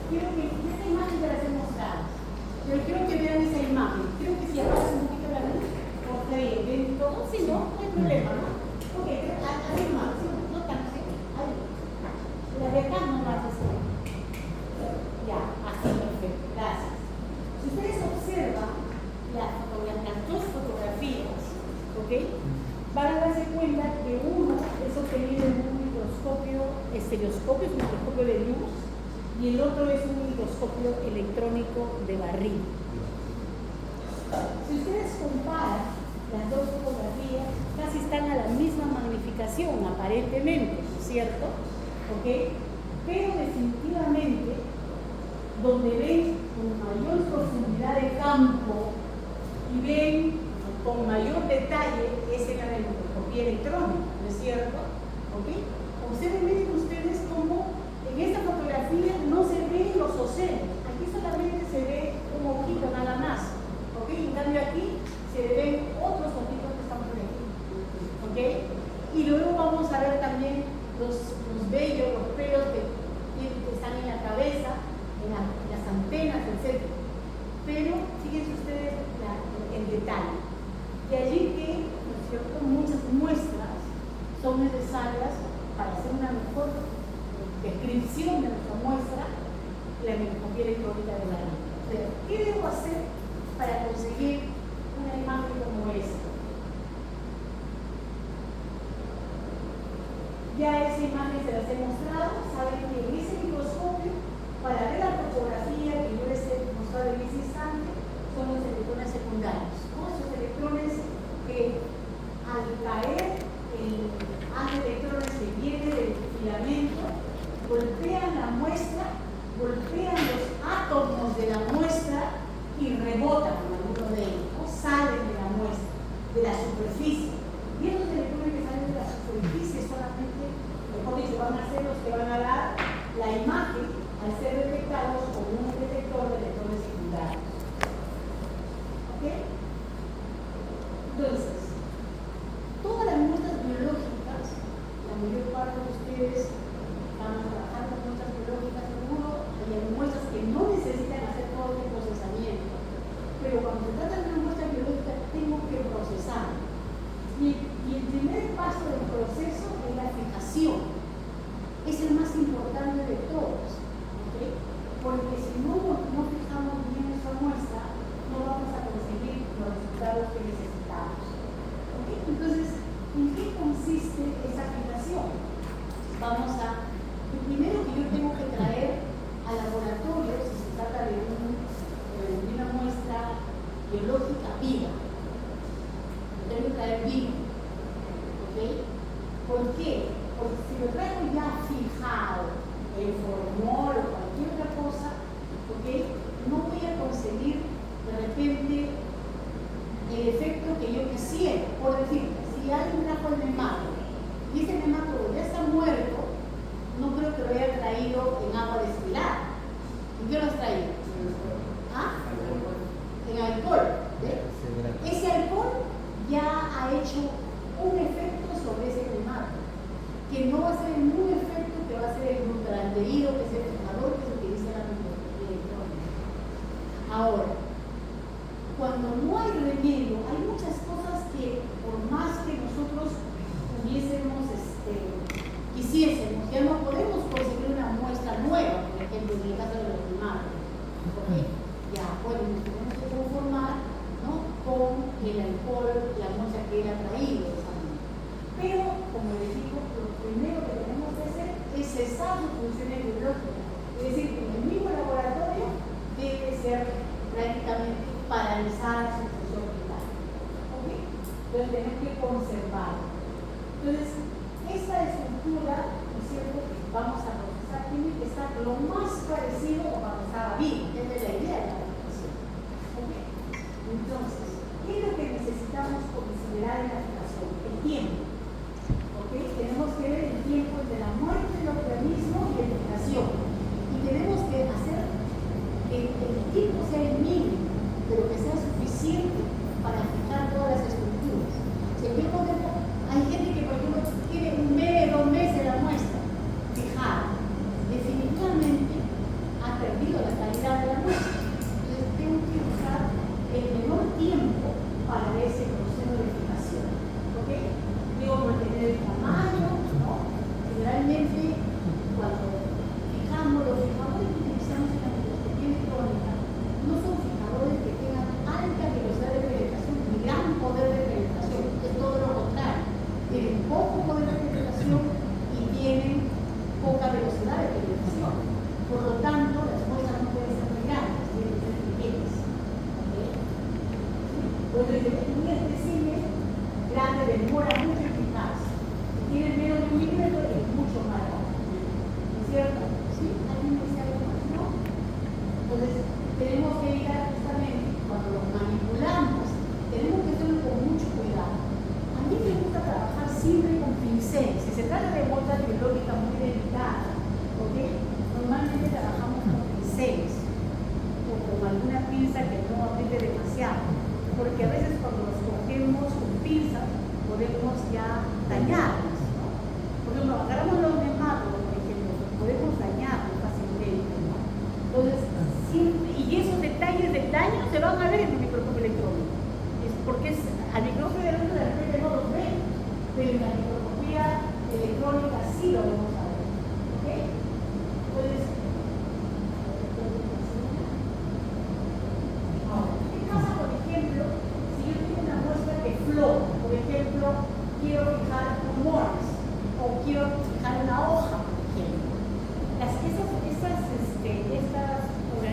quiero que esta imagen se las he mostrado, pero quiero que vean esa imagen. Creo que si apagas un poquito la luz, está bien, ven todo, si no, no hay problema, ¿no? Ok, así más, no tan así, ahí. La de acá no más así. Ya, así, perfecto, gracias. Si ustedes observan las dos fotografías, ¿ok? Van a darse cuenta que uno es obtenido en un estereoscopio, es un microscopio de luz, y el otro es un microscopio electrónico de barrido. Si ustedes comparan las dos fotografías, casi están a la misma magnificación, aparentemente, ¿no es cierto? ¿Ok? Pero definitivamente, donde ven con mayor profundidad de campo y ven con mayor detalle es en la microscopía electrónica, ¿no es cierto? ¿Ok? Observen ustedes cómo en esta fotografía no se ven los océanos, aquí solamente se ve un ojito nada más, ¿ok? En cambio aquí se ven otros ojitos que están por aquí, ¿ok? Y luego vamos a ver también los vellos, los pelos que están en la cabeza, en las antenas, etc. Pero fíjense ustedes el detalle. De allí que, ¿no es cierto?, muchas muestras son necesarias para hacer una mejor descripción de nuestra muestra, la microscopía electrónica de la vida. O sea, ¿qué debo hacer para conseguir una imagen como esta? Ya esa imagen se las he mostrado. Saben que en ese microscopio, para ver la topografía que yo les he mostrado en ese instante, son los electrones secundarios, ¿no? Esos electrones que al caer el haz de electrones que viene del filamento, golpean la muestra, golpean los átomos de la muestra y rebotan en alguno de ellos, ¿no? Salen de la muestra, de la superficie. Y esos electrones que salen de la superficie solamente, mejor dicho, van a ser los que van a dar la imagen al ser detectados con un detector de electrones secundarios. ¿Ok? Entonces, todas las muestras biológicas, la mayor parte de ustedes van a trabajar con muestras biológicas, seguro, hay muestras que no necesitan hacer todo el procesamiento, pero cuando se trata de una muestra biológica tengo que procesar. Y el primer paso del proceso es la fijación. Es el más importante de todos, ¿okay? Porque si no fijamos bien nuestra muestra, no vamos a conseguir los resultados que necesitamos. ¿Okay? Entonces, ¿en qué consiste esa fijación? Lo primero que yo tengo que traer al laboratorio, si se trata de una muestra biológica viva, tengo que traer vivo. ¿Okay? ¿Por qué? Porque si lo traigo ya fijado en formol o cualquier otra cosa, ¿okay?, no voy a conseguir de repente el efecto que yo quisiera. Por decir, si alguien trajo el nemátodo y ese nemátodo ya está muerto, no creo que lo haya traído en agua destilada. ¿En qué lo has traído? ¿Ah? En alcohol. ¿Ve? Ese alcohol ya ha hecho un efecto sobre ese nemátodo, que no va a ser el mismo efecto que va a ser el glutaraldehído, que es el fijador que se utiliza en la microscopía electrónica. Ahora, cuando no hay remedio, hay muchas cosas que por más que nosotros quisiésemos, ya no podemos conseguir una muestra nueva, por ejemplo, en el caso de los primates, porque ya nos tenemos que conformar, ¿no?, con el alcohol, la muestra que él ha traído. Pero, como les digo, lo primero que tenemos que hacer es cesar sus funciones biológicas. Es decir, que en el mismo laboratorio debe ser prácticamente paralizada su función vital. ¿Ok? Entonces tenemos que conservarla. Entonces, esta estructura, ¿no es cierto?, que vamos a procesar, tiene que estar lo más parecido a cuando estaba vivo. Esa es la idea de la fijación. ¿Ok? Entonces, ¿qué es lo que necesitamos considerar en la fijación? El tiempo. ¿Okay? Tenemos que ver el tiempo entre la muerte del organismo y la fijación. Y tenemos que hacer que el tiempo sea el mínimo, pero que sea suficiente para fijar todas las estructuras. Si hay gente que, por ejemplo, tiene 1 mes, 2 meses la muestra fijada, definitivamente ha perdido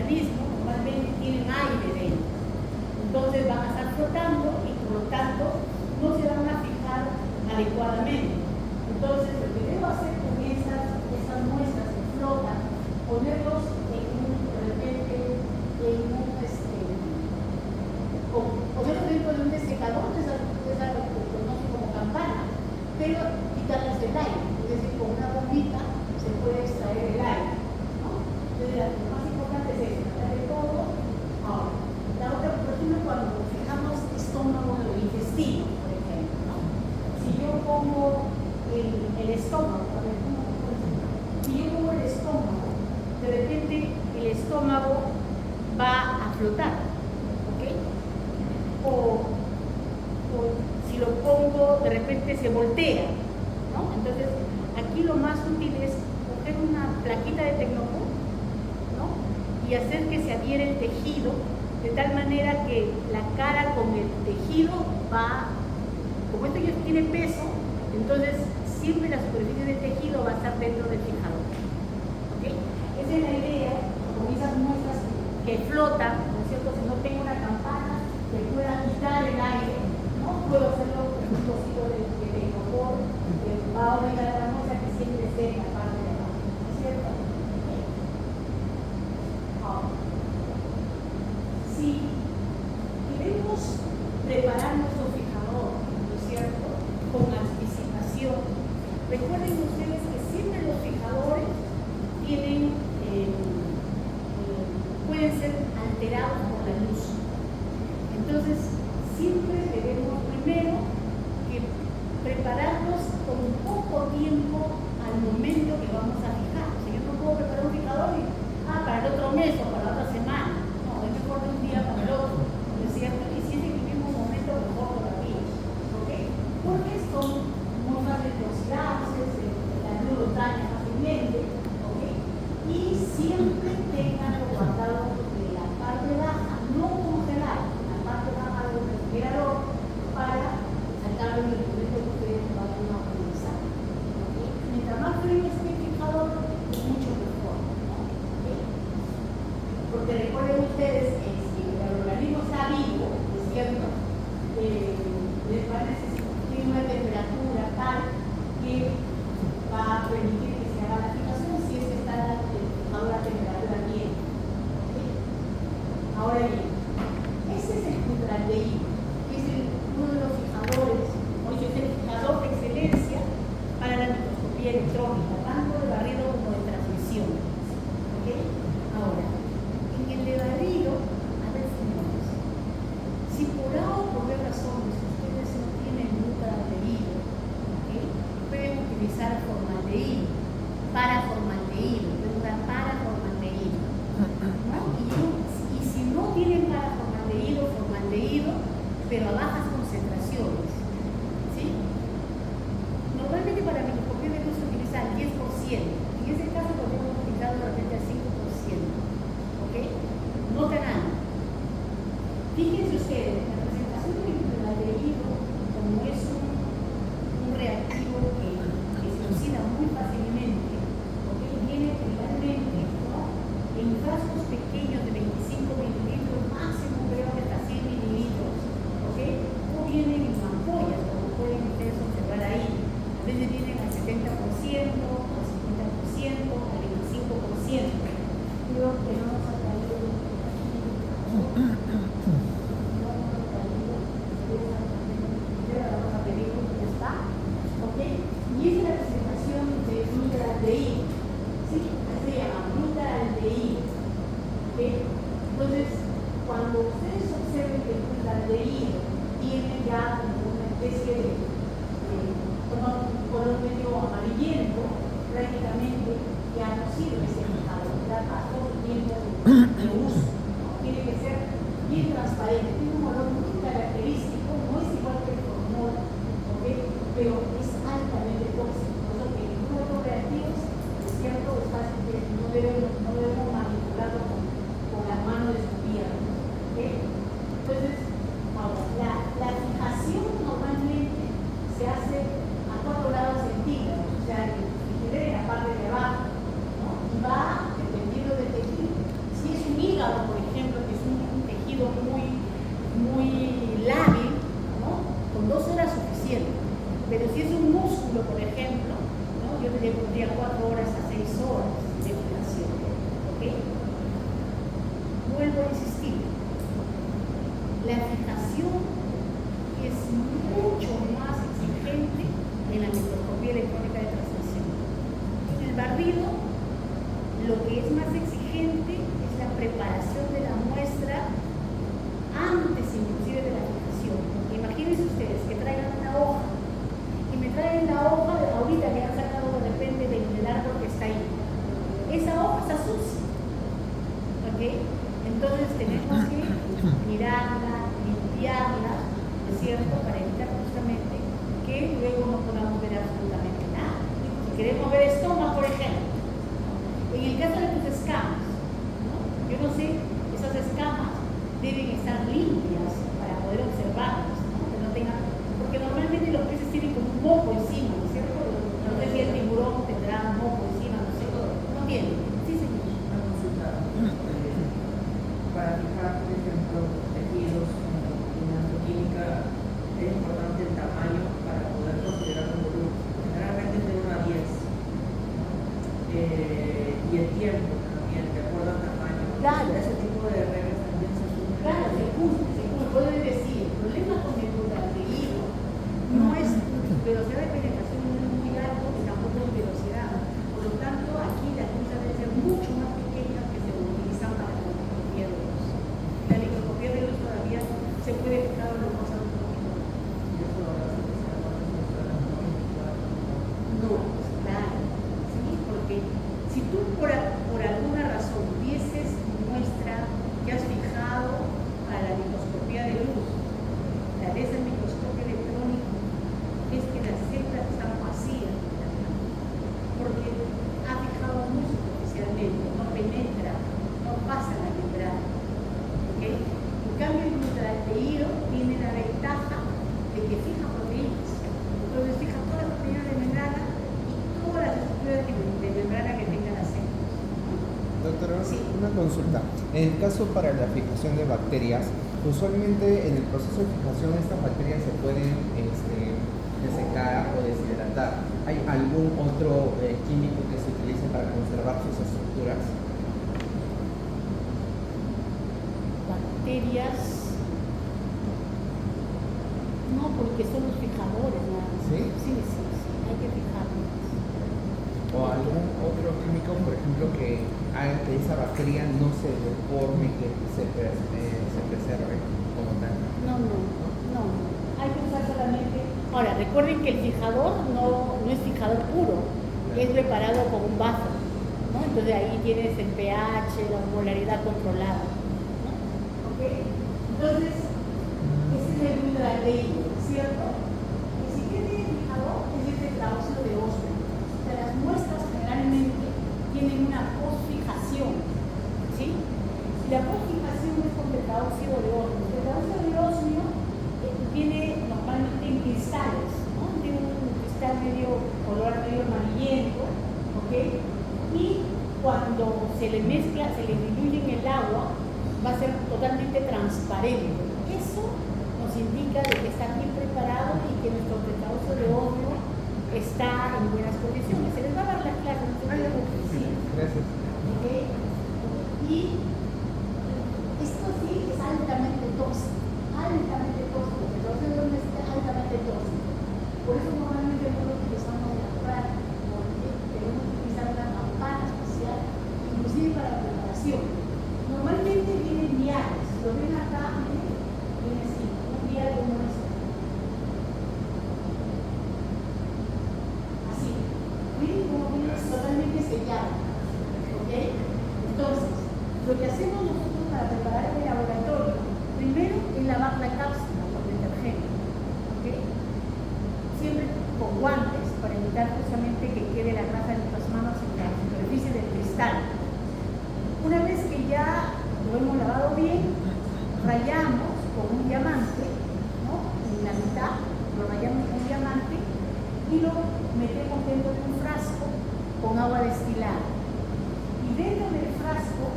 organismo normalmente tienen aire dentro. Entonces van a estar flotando y por lo tanto no se van a fijar adecuadamente. Entonces lo que debo hacer con esas muestras que flotan, ponerlos de repente ponerlos dentro de un desecador, es algo que se conoce como campana, pero quitarles el aire, es decir, con una bombita se puede extraer el aire, ¿no? Entonces lo más importante es eso, tratar de todo. Ahora, la otra, por ejemplo, cuando fijamos estómago o intestino, por ejemplo, ¿no? Si yo pongo el estómago, a ver, si yo pongo el estómago, de repente el estómago va a flotar, ¿ok? O si lo pongo, de repente se voltea, ¿no? Entonces, aquí lo más útil es coger una plaquita de Tecnopor, ¿no? Y hacer que se adhiere el tejido, de tal manera que la cara con el tejido va, como esto ya tiene peso, entonces siempre la superficie del tejido va a estar dentro del fijador, ¿ok? Esa es la idea, con esas muestras que flotan, ¿no es cierto? Si no tengo una campana que pueda quitar el aire, ¿no? Puedo hacerlo con un cosito de Tecnopor que va a obligar a la muestra que siempre esté en la parte de abajo, ¿no es cierto? Ahora, si queremos preparar nuestro fijador, ¿no es cierto?, con anticipación, recuerden ustedes que siempre los fijadores tienen, pueden ser alterados por la luz. Entonces, siempre debemos primero que prepararnos con poco tiempo al momento que vamos a fijar. O sea, yo no puedo preparar un fijador y, para el otro mes o para la otra semana. No, es mejor de un día para el otro, ¿no es cierto? Y si es en el mismo momento, mejor todavía, ¿ok? Porque son muy fáciles de oxidarse, la luz los daña fácilmente, ¿ok? Y siempre tenganlo guardado de la parte baja, no congelar, la parte baja del refrigerador para sacarlo en el momento que ustedes vayan a utilizar, ¿ok? Mientras más frío esté el fijador, es mucho mejor, ¿no? ¿Ok? Porque recuerden ustedes que si el organismo está vivo, ¿es cierto?, les va a necesitar una temperatura tal que va a permitir que se haga la fijación si es que está la temperatura bien, ¿ok? Ahora bien, este es el Ultradeín, que es uno de los fijadores, o es el fijador de excelencia para la microscopía electrónica, tanto de barrido como de transmisión, ¿ok? Ahora, en el de barrido, a ver, señores, si por A o por B razones ustedes no tienen ultradeído, ¿ok?, pueden utilizar formaldehído, paraformaldehído, pueden usar paraformaldehído, ¿no? Y si no tienen paraformaldehído, formaldehído, pero a bajas concentraciones, ¿sí? Normalmente para microscopía de luz se utiliza el 10%, en ese caso podemos utilizar de repente al 5%, ¿ok? No tan alto. Fíjense ustedes, la presentación del ultradeído, como es un reactivo que se oxida muy fácilmente, ¿ok?, viene generalmente, ¿no?, en frascos pequeños de 25 mililitros, máximo creo que hasta 100 mililitros, ¿ok?, o vienen en ampollas, como pueden ustedes observar ahí. A veces vienen al 70%, al 50%, al 25%. Creo que no nos ha caído ¿ok? Y esa es la presentación de ultradeído, ¿sí? Se llama ultradeído, ¿ok? Entonces, cuando ustedes observen que el ultradeído tiene ya como una especie de color medio amarillento, prácticamente ya no sirve ese fijador, ya pasó el tiempo de uso, ¿no? Tiene que ser bien transparente, tiene un color muy característico, no es igual que el formol, ¿ok?, pero es altamente tóxico, por eso que en uno de los reactivos, es cierto, es fácil que no debemos manipularlo con las manos descubiertas, ¿ok? Entonces, ahora, la fijación normalmente se hace a 4 grados centígrados, o sea, en la parte de abajo, ¿no? Y va dependiendo del tejido. Si es un hígado, vuelvo a insistir, la fijación es mucho más exigente en la microscopía electrónica de transmisión. En el barrido, lo que es más exigente es la preparación de la muestra antes inclusive de la fijación. Porque imagínense ustedes que traigan una hoja y me traen la hoja de ahorita que han sacado de repente del árbol que está ahí. Esa hoja está sucia. ¿Ok? Entonces tenemos que mirarla, limpiarla, ¿no es cierto? Para evitar justamente que luego no podamos ver absolutamente nada. Si queremos ver estómago, por ejemplo, en el caso de tus escamas, ¿no? Yo no sé, esas escamas deben estar limpias para poder observarlas, ¿no? Que no tengan, porque normalmente los peces tienen como un moco encima, ¿no es cierto? No sé si el tiburón tendrá un moco encima, no sé, no tiene. Sí, señor. Una consulta. Para fijar, por ejemplo, tejidos en química, es importante el tamaño para poder considerar un volumen. Generalmente es de 1 a 10. Y el tiempo también, de acuerdo al tamaño. Claro. Ese tipo de reglas también se asumen. Claro, se cumple. Puede decir, el problema con el glutamato no es velocidad de penetración no es muy alto y tampoco es velocidad. Por lo tanto, aquí las cosas deben ser mucho más pequeñas que se utilizan para la microscopía de luz. La microscopía de luz todavía se puede fijar en lo más autónomo. No, claro. Sí, porque si tú por alguna razón vieses muestra que has fijado para la microscopía de luz, la ves en microscopio electrónico, es que las células están vacías, porque ha fijado muy superficialmente, no penetra, no pasa la membrana. ¿Okay? En cambio, el glutathione tiene la ventaja de que fija proteínas. Entonces fija todas las proteínas de membrana y todas las estructuras de membrana que tengan las células. Doctora, Sí. una consulta. En el caso para la fijación de bacterias, usualmente en el proceso de fijación estas bacterias se pueden desecar o deshidratar. ¿Hay algún otro químico que se utilice para conservar sus estructuras? Bacterias, no, porque son los fijadores, ¿no? ¿Sí? Sí, hay que fijarlos. ¿O algún otro químico, por ejemplo, que haga que esa bacteria no se deforme, que se preserve como tal? No. Hay que usar solamente. Ahora, recuerden que el fijador no es fijador puro, es preparado con un bazo, ¿no? Entonces ahí tienes el pH, la osmolaridad controlada, ¿no? ¿Ok? Entonces, ese es el glutamato, ¿cierto? El siguiente fijador es el tetráoxido de osmio. O sea, las muestras generalmente tienen una posfijación, ¿sí? Y la posfijación es con tetráoxido de osmio. El tetráoxido de osmio viene normalmente en cristales, ¿no? Tiene un cristal color medio amarillento, ¿ok? Y cuando se le mezcla, se le diluye en el agua, va a ser totalmente transparente. Eso nos indica de que está bien preparado y que nuestro tetráoxido de osmio está en buenas condiciones. Se les va a dar las clases, no se preocupen, sí. Gracias. ¿Ok? Y esto sí es altamente tóxico. Altamente tóxico. El tetráoxido de osmio es altamente tóxico. Por eso normalmente no lo utilizamos en la práctica, porque tenemos que utilizar una campana especial, inclusive para la preparación. Normalmente vienen viales. Lo ven acá, viene así, un vial como este. Así. Miren cómo viene totalmente sellado. ¿Ok? Entonces, lo que hacemos nosotros para preparar el laboratorio, primero es lavar la cápsula con detergente. ¿Ok? Siempre con guantes para evitar justamente que quede la grasa de nuestras manos en la superficie del cristal. Una vez que ya lo hemos lavado bien, rayamos con un diamante, ¿no? En la mitad, lo rayamos con un diamante y lo metemos dentro de un frasco con agua destilada. Y dentro del frasco,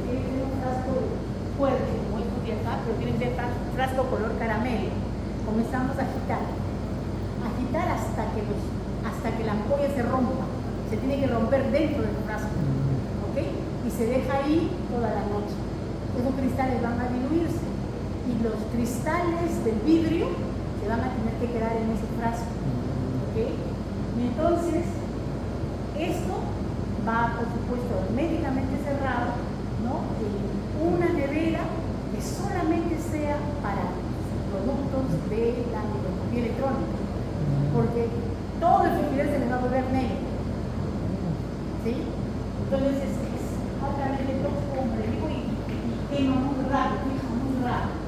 tiene que ser un frasco fuerte, como estos de acá, pero tiene que ser frasco color caramelo. Comenzamos a agitar. Agitar hasta que la ampolla se rompa. Se tiene que romper dentro del frasco. ¿Ok? Y se deja ahí toda la noche. esos cristales van a diluirse y los cristales del vidrio se van a tener que quedar en ese frasco. ¿Okay? Y entonces, esto va, por supuesto, herméticamente cerrado, ¿no? En una nevera que solamente sea para productos de la microscopía electrónica, porque todo el refrigerador se les va a volver negro. ¿Sí? Entonces es altamente tóxico, como le digo, y quema muy rápido, fija muy rápido.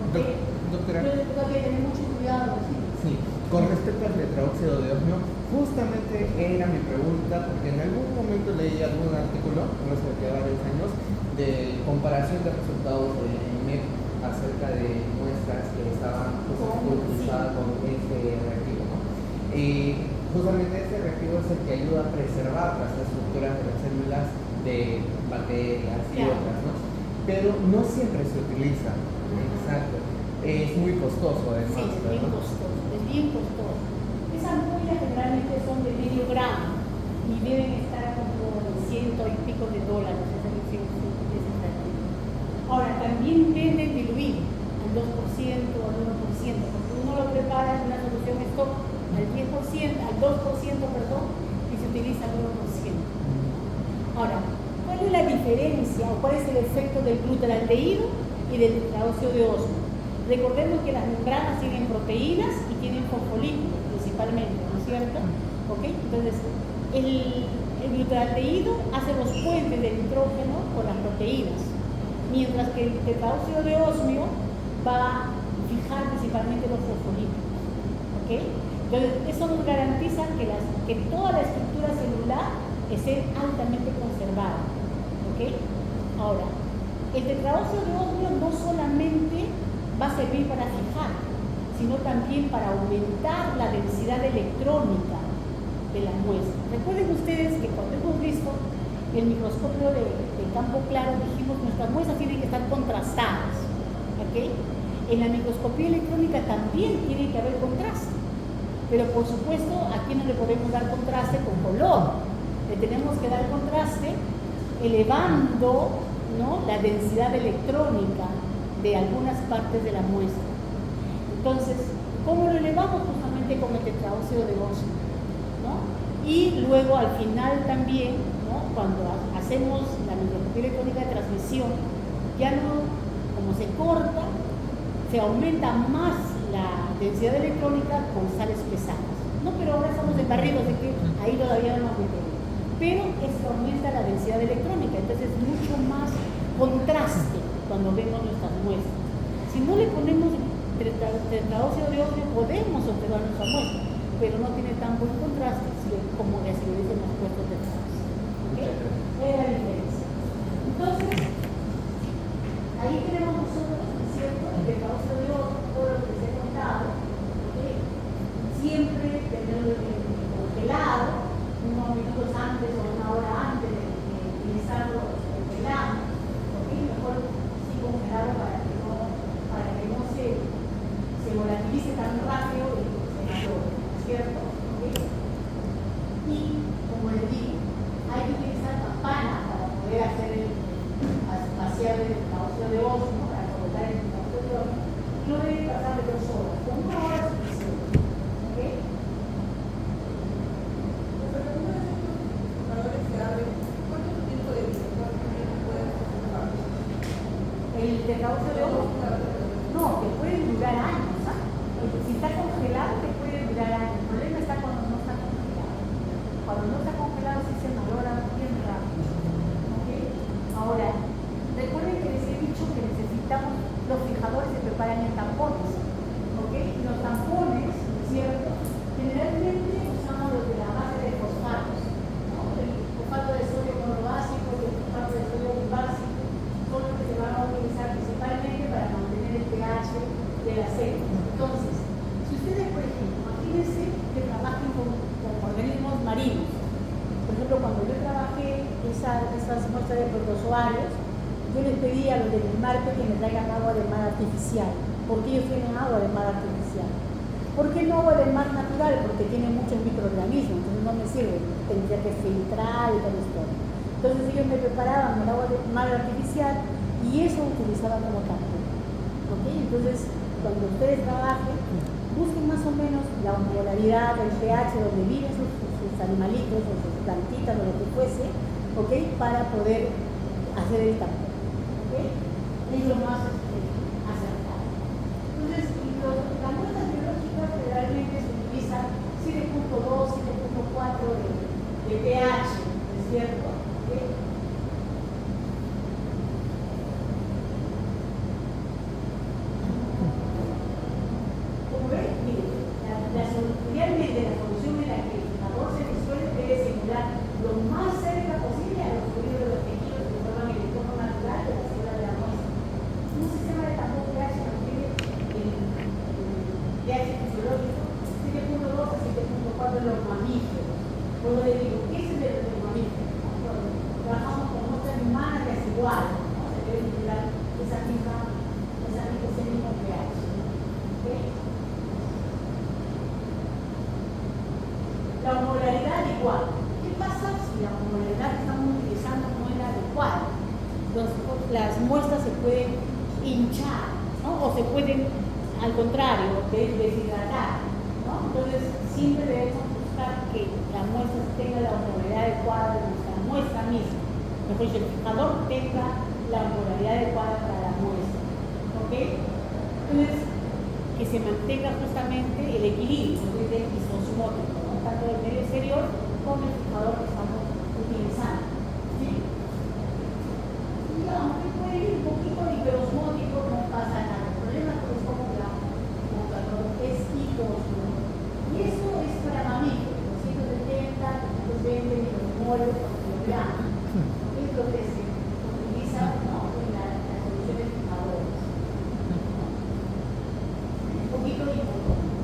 ¿Okay? Doctora. Entonces tengo que tener mucho cuidado. ¿Sí? Sí, con respecto al tetraóxido de osmio, justamente era mi pregunta, porque en algún momento leí algún artículo, no sé, de varios años, de comparación de resultados de IMEC acerca de muestras que estaban utilizadas con este reactivo, ¿no? Justamente este reactivo es el que ayuda a preservar las estructuras de las células de bacterias y otras, ¿no? Pero no siempre se utiliza. Exacto. Es muy costoso además. Sí, es bien costoso, es bien costoso. Esas ampollas generalmente son de medio gramo y deben estar como de $100 y pico. Ahora, también venden diluido al 2% o al 1%, porque uno lo prepara en una solución stock al 10%, al 2%, perdón, y se utiliza al 1%. Ahora, ¿cuál es la diferencia o cuál es el efecto del glutaraldehído y del tetraóxido de osmio? Recordemos que las membranas tienen proteínas y tienen fosfolípidos principalmente, ¿no es cierto? ¿Okay? Entonces, el glutaraldehído hace los puentes del nitrógeno con las proteínas, mientras que el tetraóxido de osmio va a fijar principalmente los fosfolípidos. ¿Okay? Entonces, eso nos garantiza que toda la estructura celular esté altamente conservada. ¿Okay? Ahora, el tetraóxido de osmio no solamente va a servir para fijar, sino también para aumentar la densidad electrónica de la muestra. Recuerden ustedes que cuando hemos visto el microscopio de campo claro, dijimos que nuestras muestras tienen que estar contrastadas. ¿Okay? En la microscopía electrónica también tiene que haber contraste, pero por supuesto aquí no le podemos dar contraste con color, le tenemos que dar contraste elevando, ¿no?, la densidad electrónica de algunas partes de la muestra. Entonces, ¿cómo lo elevamos? Justamente con el tetraóxido de osmio, ¿no? Y luego al final también, ¿no?, cuando hacemos la microscopía electrónica de transmisión, ya no, como se corta, se aumenta más la densidad electrónica con sales pesadas. No, pero ahora estamos en barridos de que ahí todavía no aumentamos. Pero esto aumenta la densidad electrónica, entonces es mucho más contraste cuando vemos nuestras muestras. Si no le ponemos tetraóxido de osmio, podemos observar nuestra muestra, pero no tiene tan buen contraste como si lo hubiésemos puesto tetraóxido. ¿Okay? Es la diferencia. Entonces, ahí tenemos nosotros, ¿no es cierto?, el tetraóxido de osmio, todo lo que se ha contado, ¿okay?, siempre tenerlo congelado, unos minutos antes o una hora antes de utilizarlo congelado. Mejor sí congelado para que no se volatilice tan rápido y se valore, ¿cierto? ¿Okay? Y como les digo, hay que utilizar campana para poder hacer vaciar el tetraóxido de osmio, para colocar el tetraóxido de osmio. No debe pasar de 2 horas, con 1 hora es suficiente. ¿Okay? El tetraóxido de osmio, no, te puede durar años, ¿ah? Si está congelado, te puede durar años. El problema está cuando no está congelado. Cuando no está congelado, sí se valora bien rápido. ¿Okay? Ahora, recuerden que les he dicho que necesitamos, los fijadores se preparan en tampones. ¿Okay? Los tampones, ¿no es cierto?, generalmente usamos los de la base de fosfatos, ¿no? El fosfato de sodio monobásico y el fosfato de sodio básico son los que se van a utilizar principalmente para mantener el pH de las células. Entonces, si ustedes, por ejemplo, imagínense que trabajen con organismos marinos. Por ejemplo, cuando yo trabajé esas muestras de protozoarios, yo les pedí a los del mar que me traigan agua de mar artificial. ¿Por qué ellos tienen agua de mar artificial? ¿Por qué no agua de mar natural? Porque tiene muchos microorganismos, entonces no me sirve, tendría que filtrar y todo esto. Entonces ellos me preparaban el agua de mar artificial y y eso utilizaba como campo. ¿Okay? Entonces, cuando ustedes trabajen, busquen más o menos la osmolaridad, el pH donde viven sus animalitos o sus plantitas o lo que fuese, ¿okay? Para poder hacer el campo. ¿Okay? Es lo más acertado. Entonces, las muestras biológicas generalmente se utilizan 7.2, 7.4 de pH, ¿es cierto? ¿Okay? Como ven, miren, realmente la solución en la que el fijador se disuelve debe simular lo más cerca posible a los fluidos de los tejidos que forman el entorno natural de la célula de la muestra. Un sistema de tambor pH mantiene el pH fisiológico 7.2 a 7.4 en los mamíferos. Cuando les digo, ¿qué es el de los mamíferos? Cuando trabajamos con muestras humanas que es igual, ¿no? Se debe simular ese mismo pH. ¿Okay? La osmolaridad igual. ¿Qué pasa si la osmolaridad que estamos utilizando no es la adecuada? Las muestras se pueden hinchar, ¿no? O se pueden, al contrario, deshidratar, ¿no? Entonces, siempre debemos buscar que la muestra tenga la osmolaridad adecuada de nuestra muestra misma. Mejor dicho, el fijador tenga la osmolaridad adecuada para la muestra. ¿Ok? Entonces, que se mantenga justamente el equilibrio del isosmótico, ¿no? Tanto del medio exterior como el fijador que estamos utilizando. ¿Sí? Y aunque puede ir un poquito de hiperosmótico, no pasa nada. El problema es como es hiperosmótico. Y eso es para mamíferos, 270, 220 micromoles por kilogramo. Es lo que se utiliza, ¿no? En la solución de fijadores. Un poquito de hiperosmótico.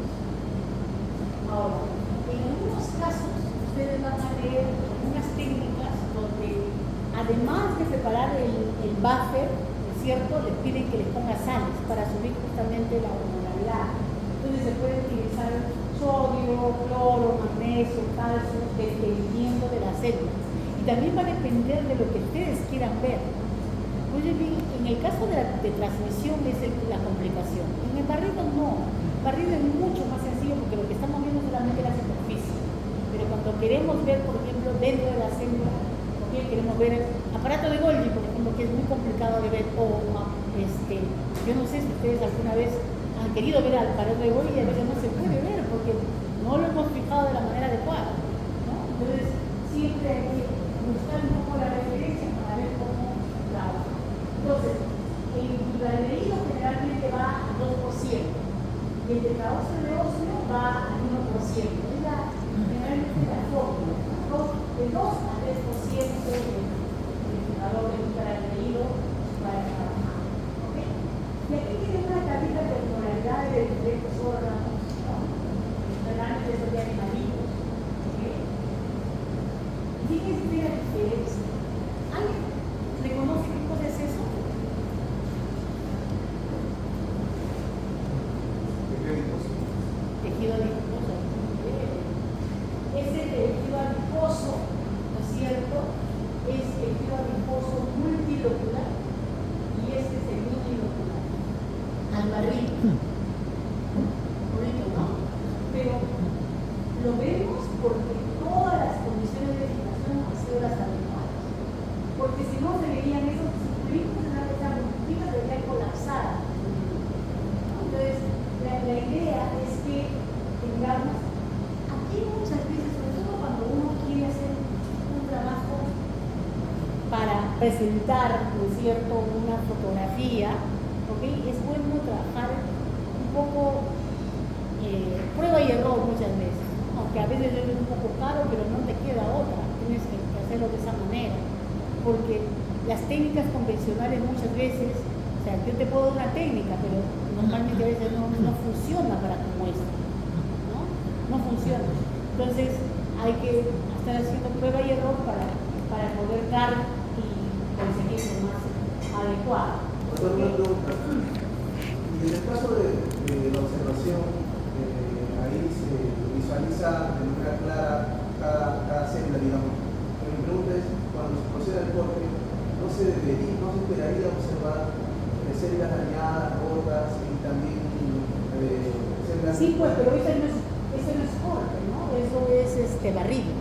Ahora, en algunos casos, ustedes van a leer unas técnicas donde, además de preparar el buffer, ¿es cierto?, les piden que les ponga sales para subir justamente la osmolaridad. Entonces se puede utilizar sodio, cloro, magnesio, calcio, dependiendo de la célula. Y también va a depender de lo que ustedes quieran ver. Oye, bien, en el caso de transmisión es la complicación. En el barrido no. El barrido es mucho más sencillo porque lo que estamos viendo es solamente la superficie. Pero cuando queremos ver, por ejemplo, dentro de la célula, ¿okay? Queremos ver el aparato de Golgi, por ejemplo, que es muy complicado de ver, o yo no sé si ustedes alguna vez han querido ver al aparato de Golgi y a veces no se puede ver porque no lo hemos fijado de la manera adecuada, ¿no? Entonces, siempre hay que buscar un poco la referencia para ver cómo trabaja. Entonces, el individualdeído generalmente va al 2% y el tetraóxido de óseo va al 1%. Es generalmente la fórmula, ¿no? De 2 a 3% del valor del individualdeído para trabajar. ¿Okay? Y aquí tiene una tablita de osmolaridad de diferentes órganos, ¿no? Generalmente son de animalitos. ¿Okay? Y fíjense la diferencia. ¿Alguien reconoce qué cosa es eso? Tejido adiposo. Ese tejido adiposo, ¿no es cierto? Es tejido adiposo multilocular y este es el unilocular. Almarrillo. Bonito, ¿no? Pero lo vemos porque todas las condiciones de fijación han sido las adecuadas. Porque si no, se verían esos circulitos en la multiplica, se verían colapsadas. Entonces, la idea es que tengamos, aquí muchas veces, sobre todo cuando uno quiere hacer un trabajo para presentar, ¿no es cierto?, una fotografía, ¿okay? Es bueno trabajar un poco prueba y error muchas veces, ¿no? Aunque a veces es un poco caro, pero no te queda otra, tienes que hacerlo de esa manera, porque las técnicas convencionales muchas veces, o sea, yo te puedo dar una técnica, pero normalmente a veces no funciona para tu muestra, ¿no? No funciona. Entonces hay que estar haciendo prueba y error para poder dar y conseguir lo más adecuado. Doctor, una pregunta. Y en el caso de la observación, ahí se visualiza de manera clara cada célula, digamos. Mi pregunta es, cuando se procede al corte, ¿no se esperaría observar células dañadas, rotas y también células... Sí, pues, pero eso no es corte, ¿no? Eso es barrido.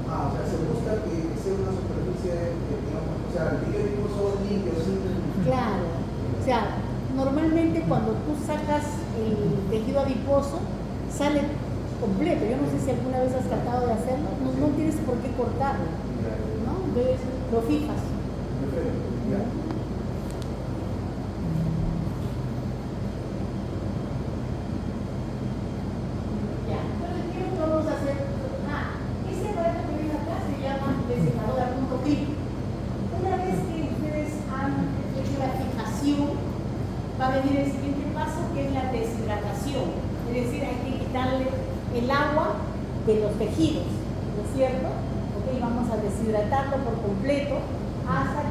O sea, se busca que sea una superficie, digamos, o sea, el videos son limpios, Claro, o sea, normalmente cuando tú sacas el tejido adiposo, sale completo. Yo no sé si alguna vez has tratado de hacerlo, no tienes por qué cortarlo, ¿no? Entonces lo fijas. Perfecto, ya. Ya, entonces, ¿qué es lo que vamos a hacer? Ese aparato que viene acá se llama desecador a punto crítico. Una vez que ustedes han hecho la fijación, va a venir el siguiente paso, que es la deshidratación. Es decir, hay que quitarle el agua de los tejidos, ¿no es cierto? Ok, vamos a deshidratarlo por completo hasta,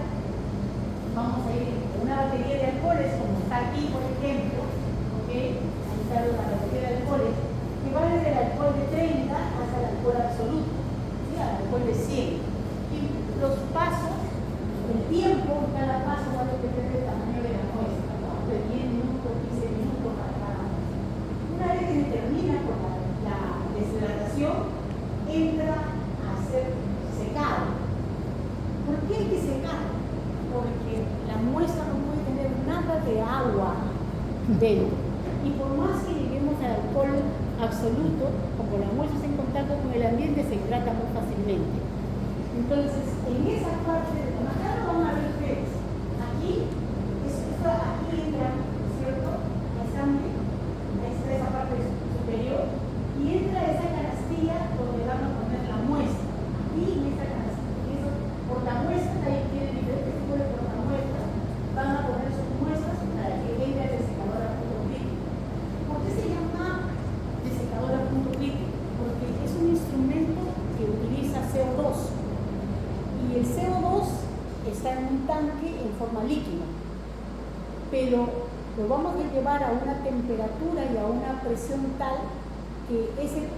vamos a ir con una batería de alcoholes, como está aquí, por ejemplo, ok, ahí está la batería de alcoholes, que va desde el alcohol de 30 hasta el alcohol absoluto, ¿sí? Al alcohol de 100. Y los pasos, el tiempo, cada paso va a depender del tamaño de la muestra, ¿no? De 10 minutos, 15 minutos para cada uno. Una vez que se termina con la deshidratación, entra a ser secado. ¿Por qué hay que secar? Porque la muestra no puede tener nada de agua dentro. Y por más que lleguemos al alcohol absoluto, como la muestra está en contacto con el ambiente, se hidrata muy fácilmente. Entonces, en esa parte de acá lo van a ver ustedes. Aquí entra, ¿cierto? La sangre, ahí está esa parte superior, y entra esa canastilla donde van a poner la muestra. Aquí en esta canastilla, por la muestra, ahí tienen diferentes tipos de portamuestras, van a poner sus muestras para que venga el desecador a punto crítico. ¿Por qué se llama desecador a punto crítico? Porque es un instrumento que utiliza CO2. Y el CO2 está en un tanque en forma líquida, pero lo vamos a llevar a una temperatura y a una presión tal que ese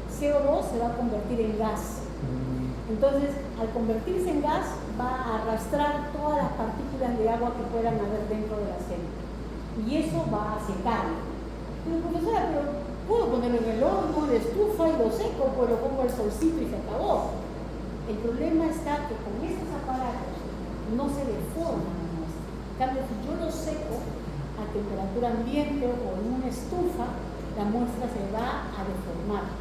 CO2 se va a convertir en gas. Entonces, al convertirse en gas, va a arrastrar todas las partículas de agua que puedan haber dentro de la célula. Y eso va a secarlo. Pero, profesora, puedo ponerlo en el horno, de estufa y lo seco, pues lo pongo al solcito y se acabó. El problema está que con estos aparatos no se deforma la muestra. En cambio, si yo lo seco a temperatura ambiente o en una estufa, la muestra se va a deformar.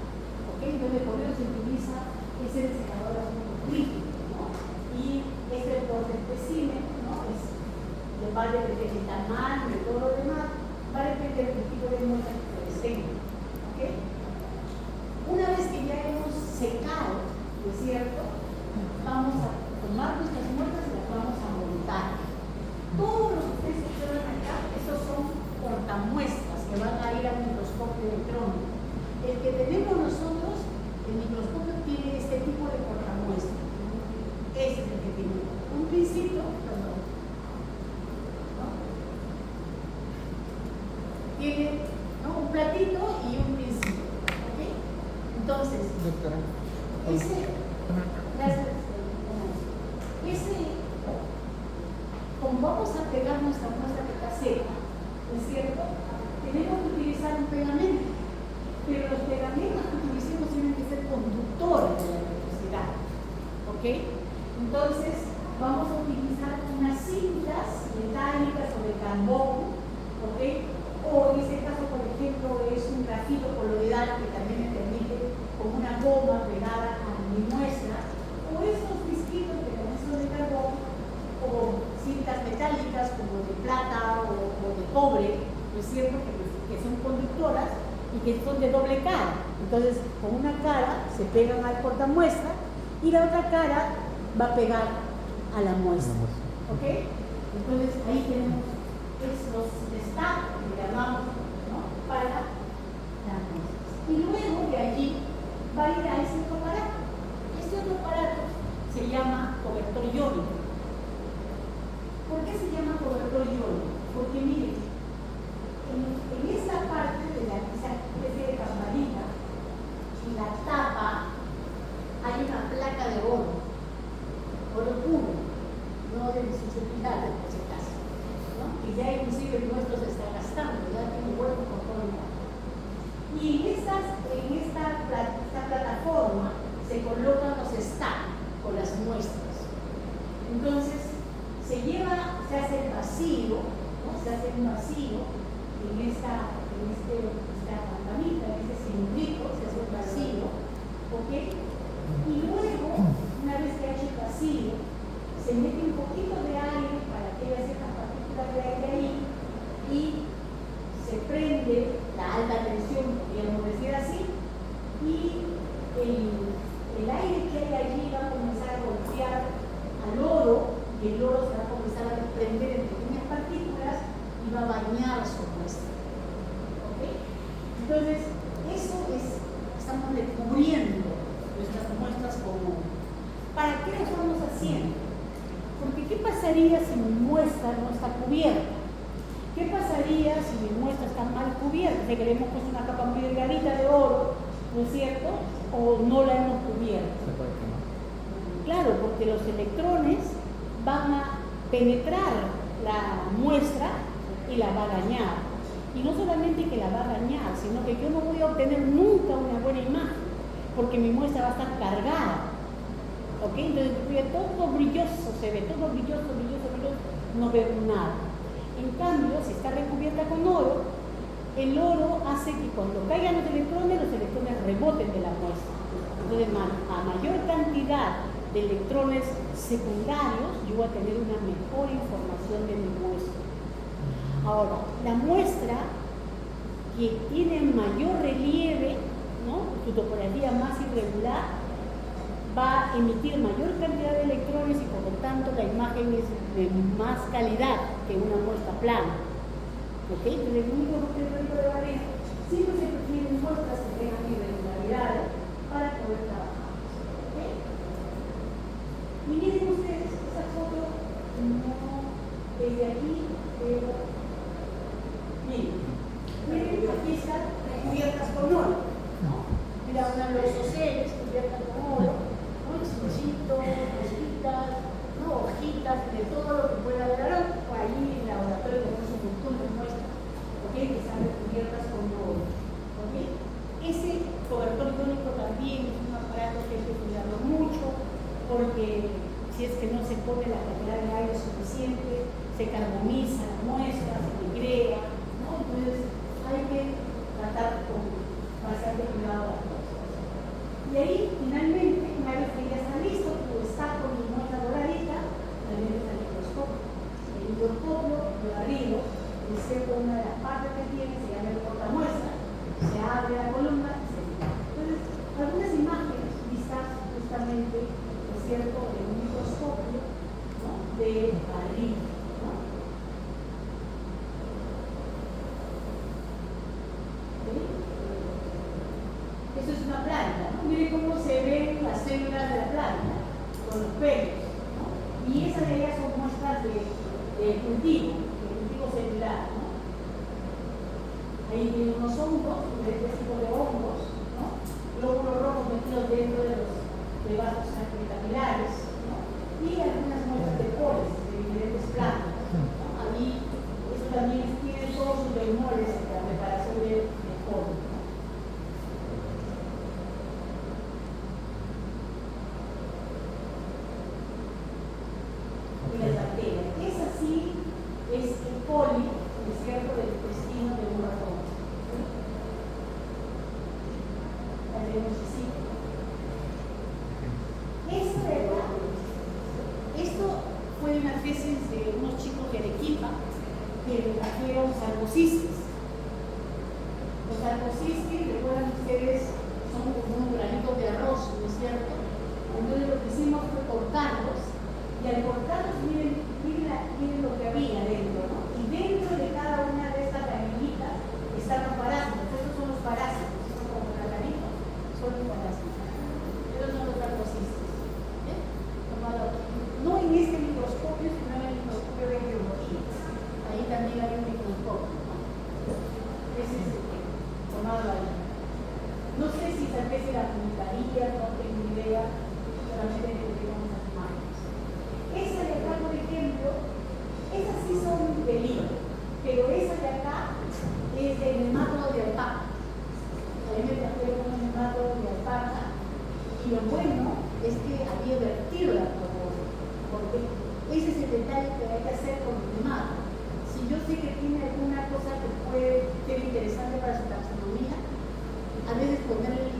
¿Ok? Entonces, por eso se utiliza ese desecador a punto crítico, ¿no? Y este por especímenes, ¿no? Va a depender del tamaño y todo lo demás, va a depender del tipo de muestra que ustedes tengan. ¿Ok? Una vez que ya hemos secado, ¿no es cierto? Vamos a tomar nuestras muestras y las vamos a montar. Todo lo que ustedes observan acá, estos son portamuestras que van a ir al microscopio electrónico. El que tenemos nosotros, el microscopio tiene este tipo de portamuestras. Ese es el que tiene un pincito, perdón, ¿no? Tiene, ¿no? Un platito y un pincito. ¿Ok? Entonces, Doctora. como vamos a pegar nuestra muestra que está seca, ¿no es cierto? Tenemos que utilizar un pegamento, pero los pegamentos que utilicemos tienen que ser conductores de la electricidad, ¿ok? Entonces, vamos a utilizar unas cintas metálicas o de carbón, ¿ok? O en este caso, por ejemplo, es un grafito coloidal que también me permite con una goma pegada a mi muestra, o estos disquitos que también son de carbón, o cintas metálicas como de plata o de cobre, ¿no es cierto? Que son conductoras y que son de doble cara. Entonces, con una cara se pegan al portamuestra y la otra cara va a pegar a la muestra. ¿Ok? Entonces, ahí tenemos estos destacos que llamamos, ¿no? Para la muestra. Y luego de allí va a ir a este otro aparato. Este otro aparato se llama cobertor iónico. ¿Por qué se llama cobertor iónico? Porque miren, en esta parte de la especie de campanita, en la tapa hay una placa de oro puro. de sus utilidades, por si acaso, ¿no? Que ya inclusive el nuestro se está gastando, ya tiene hueco por todo el mundo. Y en esta plataforma se colocan los stands con las muestras. Entonces, se hace el vacío, ¿no? Se hace un vacío en esta campanita, en este cilindrito, se hace un vacío, ¿ok? Y luego, una vez que ha hecho el vacío, se mete un poquito de aire para que haya ciertas partículas de aire ahí y se prende la alta tensión, podríamos decir así, y el aire que hay allí va a comenzar a golpear al oro y el oro se va a comenzar a desprender en pequeñas partículas y va a bañar su muestra. ¿Ok? Entonces, estamos descubriendo nuestras muestras con oro. ¿Para qué lo estamos haciendo? Porque ¿qué pasaría si mi muestra no está cubierta? ¿Qué pasaría si mi muestra está mal cubierta? De que le hemos puesto una capa muy delgadita de oro, ¿no es cierto? O no la hemos cubierto. ¿Se puede quemar? Claro, porque los electrones van a penetrar la muestra y la va a dañar. Y no solamente que la va a dañar, sino que yo no voy a obtener nunca una buena imagen, porque mi muestra va a estar cargada. ¿Ok? Entonces todo brilloso, se ve todo brilloso, no veo nada. En cambio, si está recubierta con oro, el oro hace que cuando caigan los electrones reboten de la muestra. Entonces, a mayor cantidad de electrones secundarios, yo voy a tener una mejor información de mi muestra. Ahora, la muestra que tiene mayor relieve, ¿no? Su topografía más irregular, va a emitir mayor cantidad de electrones y por lo tanto la imagen es de más calidad que una muestra plana. ¿Ok? Entonces, el único problema de barrera siempre se prefieren muestras que tengan irregularidades para poder trabajar. ¿Ok? Y miren ustedes, esa foto no desde aquí, pero miren, aquí están cubiertas con oro, ¿no? Mira, una de los oceles cubiertas con oro, chinchitos, mosquitas, ¿no? Hojitas, de todo lo que pueda haber ahí en el laboratorio tenemos un montón de muestras, ¿ok? Que están recubiertas con oro, ¿ok? Ese cobertor iónico también es un aparato que hay que cuidarlo mucho, porque si es que no se pone la cantidad de aire suficiente, se carboniza la muestra, se negrea, ¿no? Entonces hay que tratar con bastante cuidado las cosas. Y ahí, finalmente, una vez que ya está listo, pues está con mi muestra doradita, también está el microscopio. El microscopio, lo abrimos, excepto una de las partes que tiene, se llama el portamuestra, se abre la columna y se quita. Entonces, algunas imágenes vistas justamente, es cierto, en un microscopio, ¿no? De arriba, ¿no? Eso es una planta, ¿no? Miren cómo se ven las células de la planta, con los pelos, ¿no? Y esas de ellas son muestras de cultivo celular, ¿no? Ahí vienen unos hongos, diferentes tipos de hongos, ¿no? Glóbulos rojos metidos dentro de vasos capilares, ¿no? Y algunas muestras de polen de diferentes plantas, ¿no? Ahí, eso también tiene todos sus bemoles en la preparación de polen, ¿no? Y las bacterias. Esa sí es el poli, es cierto, del intestino de un ratón. La tenemos así. Esto fue una tesis de unos chicos de Arequipa que trajeron sarcocistes. Los sarcocistes, recuerdan ustedes, son como unos granitos de arroz, ¿no es cierto? Entonces lo que hicimos fue cortarlos, y al cortarlos miren lo que había dentro, ¿no? Y dentro de cada una de estas ramillitas están los parásitos. Estos son los parásitos, son como granitos, son los parásitos. Estos son los sarcocistes. No en este microscopio, sino en el microscopio de biología. Ahí también hay un microscopio, ¿no? Ese es tomado ahí. No sé si tal vez se la publicaría, no tengo idea, solamente que tenemos las imágenes. Esa de acá, por ejemplo, Ese es el detalle que hay que hacer con el demás. Si yo sé que tiene alguna cosa que puede ser interesante para su taxonomía, a veces poner el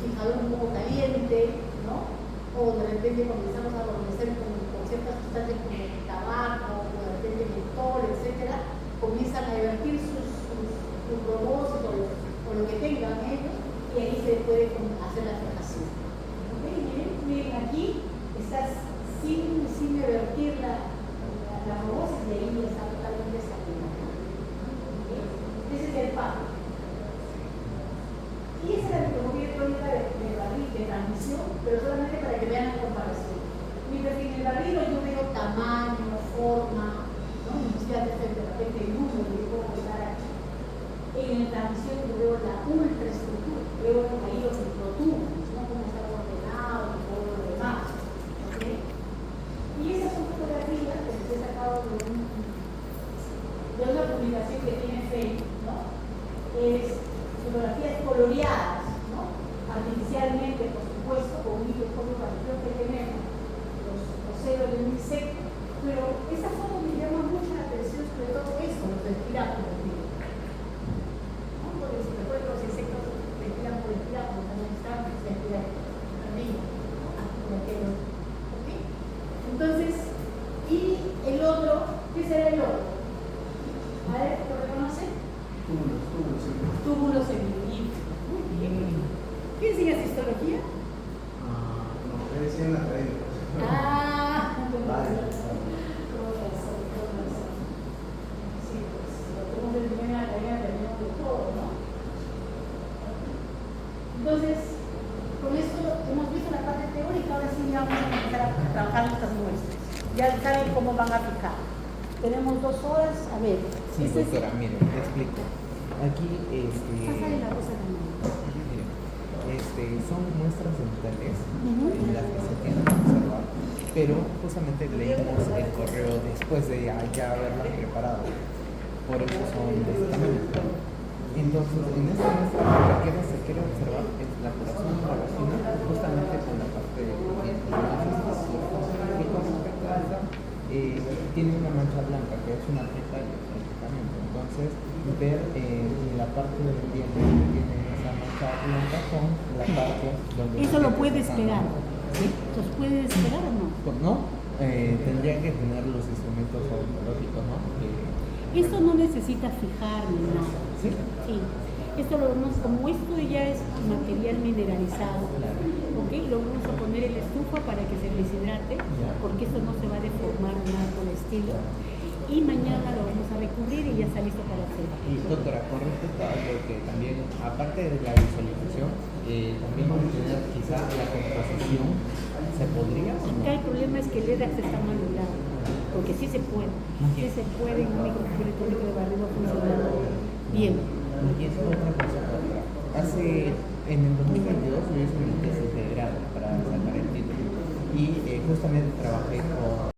fijador un poco caliente, ¿no? O de repente comenzamos a adormecer con ciertas sustancias como el tabaco, o de repente el mentol, etcétera, comienzan a divertir sus propósitos o lo que tengan ellos, y ahí se puede hacer la fijación. ¿Ok? Miren, aquí estás sin divertir la robosis, y ahí está totalmente salida. ¿Okay? Ese es el paso. Y esa es la metodología electrónica de barril, de transmisión, pero solamente para que vean la comparación. Mientras que en el barril yo veo tamaño, forma, ¿no? Inclusive de repente el número que yo puedo contar aquí. En la transmisión yo veo la ultraestructura, veo ahí los microtúbulos, ¿no? Cómo está ordenado y todo lo demás. ¿Okay? Y esas son fotografías que les he sacado de una publicación que tiene Facebook, ¿no? Es fotografías coloreadas, ¿no? Artificialmente, por supuesto, con un microscopio particular que tenemos, los celos de un insecto, pero esa foto me llama mucho la atención, sobre todo eso, los respiráculos, ¿no? Porque si recuerdo, los insectos respiran por el piráculo, también están, se respiran arriba, ¿no? Por aquello, ¿ok? Entonces, y el otro, ¿qué será el otro? A ver, ¿lo reconocen? Túbulos semiluíferos. Muy bien. ¿Qué enseñas histología? No, me decía en la academia. Vale. Sí, pues lo tenemos que tener en la academia, tenemos de todo, ¿no? Entonces, con esto hemos visto la parte teórica, ahora sí ya vamos a empezar a trabajar nuestras muestras. Ya saben cómo van a fijar. Tenemos 2 horas, a ver. Sí, doctora, mire, te explico. Aquí, Sale la cosa también. son muestras dentales en las que se tienen que observar, pero justamente leímos el correo después de ya haberlas preparado. Por eso son de este tamaño. Entonces, en esta muestra lo que se quiere observar es la corazón de la vagina, justamente con la parte de y con respecto a esa, tiene una mancha blanca que es una pestaña prácticamente. Entonces, ver la parte del diente que tiene esa mancha blanca con la parte donde... ¿Eso lo puedes pegar? ¿Sí? ¿Los puedes pegar o no? Pues no, tendría que tener los instrumentos odontológicos, ¿no? Esto no necesita fijar ni nada. ¿Sí? Sí. Esto lo vamos, como esto ya es material mineralizado, ¿ok? Lo vamos a poner en la estufa para que se deshidrate, porque esto no se va a deformar nada por el estilo. Y mañana lo vamos a recubrir y ya está listo para hacer. Y doctora, con respecto a lo que también, aparte de la visualización, también vamos a tener quizá la composición, ¿se podría o no? Acá el problema es que el EDAX está manipulado, porque sí se puede en un microscopio electrónico de barrido funcionando bien. Y es otra cosa, doctora. En el 2022 yo hice mi tesis de grado para sacar el título y justamente trabajé con